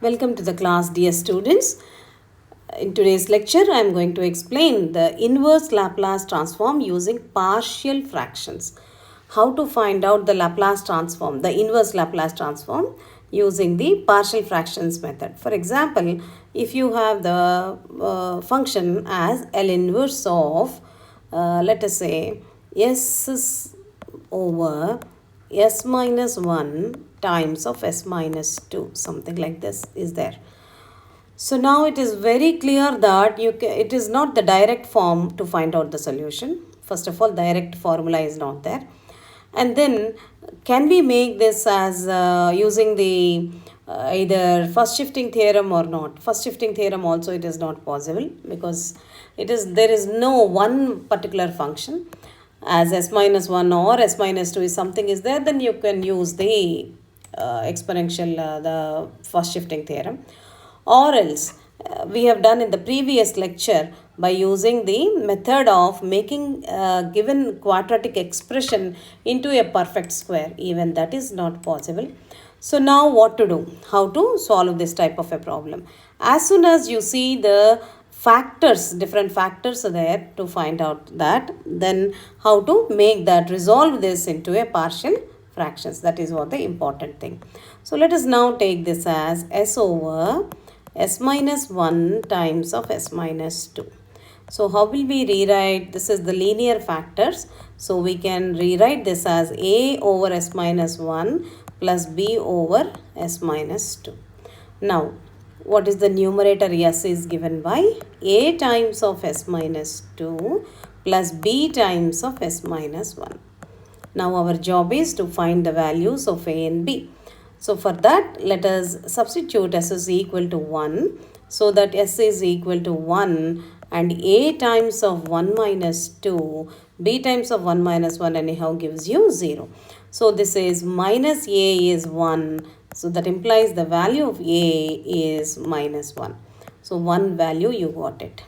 Welcome to the class, dear students. In today's lecture, I am going to explain the inverse Laplace transform using partial fractions. How to find out the Laplace transform, the inverse Laplace transform using the partial fractions method. For example, if you have the function as L inverse of, let us say, S over S minus 1 times of S minus 2, something like this is there. So now it is very clear that it is not the direct form to find out the solution. First of all, direct formula is not there. And then can we make this as using the either first shifting theorem or not? First shifting theorem also it is not possible because there is no one particular function as s minus 1 or s minus 2 is something is there, then you can use the exponential, the first shifting theorem. Or else, we have done in the previous lecture by using the method of making given quadratic expression into a perfect square. Even that is not possible. So now what to do? How to solve this type of a problem? As soon as you see the factors, different factors are there to find out that, then how to make that, resolve this into a partial fractions. That is what the important thing. So let us now take this as s over s minus 1 times of s minus 2. So how will we rewrite? This is the linear factors. So we can rewrite this as a over s minus 1 plus b over s minus 2. Now, what is the numerator? S is given by a times of s minus 2 plus b times of s minus 1. Now our job is to find the values of a and b. So for that, let us substitute s is equal to 1. So that s is equal to 1 and a times of 1 minus 2, b times of 1 minus 1 anyhow gives you 0. So this is minus a is 1. So that implies the value of a is minus 1. So one value you got it.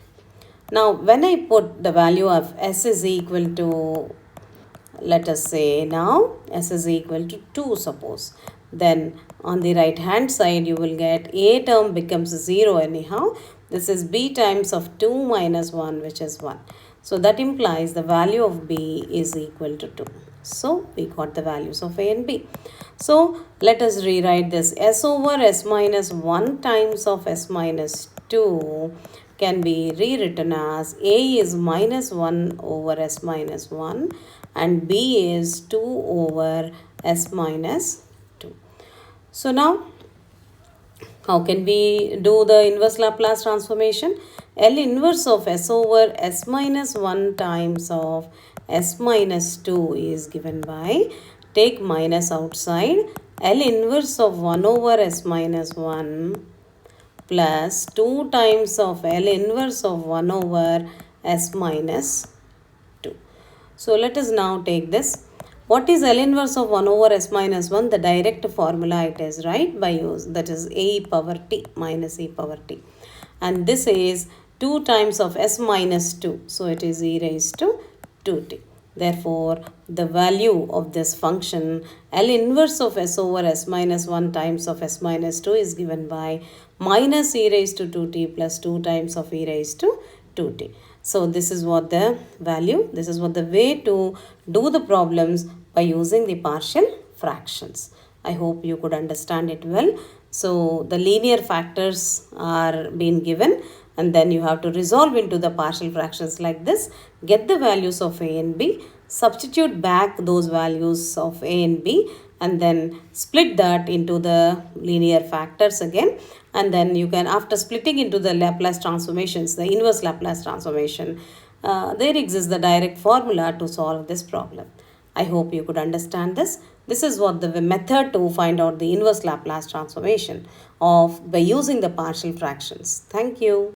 Now when I put the value of s is equal to, let us say now s is equal to 2 suppose. Then on the right hand side you will get a term becomes 0 anyhow. This is b times of 2 minus 1 which is 1. So that implies the value of b is equal to 2. So we got the values of a and b. So let us rewrite this. S over s minus 1 times of s minus 2 can be rewritten as a is minus 1 over s minus 1 and b is 2 over s minus 2. So now how can we do the inverse Laplace transformation? L inverse of s over s minus 1 times of s minus 2 is given by, take minus outside, L inverse of 1 over s minus 1 plus 2 times of L inverse of 1 over s minus 2. So let us now take this. What is L inverse of 1 over s minus 1? The direct formula it is, right? By use, that is a power t minus e power t. And this is 2 times of s minus 2. So it is e raised to 2t. Therefore, the value of this function L inverse of s over s minus 1 times of s minus 2 is given by minus e raised to 2t plus 2 times of e raised to 2t. So this is what the value, this is what the way to do the problems by using the partial fractions. I hope you could understand it well. So the linear factors are being given and then you have to resolve into the partial fractions like this. Get the values of a and b, substitute back those values of a and b and then split that into the linear factors again. And then you can, after splitting into the Laplace transformations, the inverse Laplace transformation, there exists the direct formula to solve this problem. I hope you could understand this. This is what the method to find out the inverse Laplace transformation of by using the partial fractions. Thank you.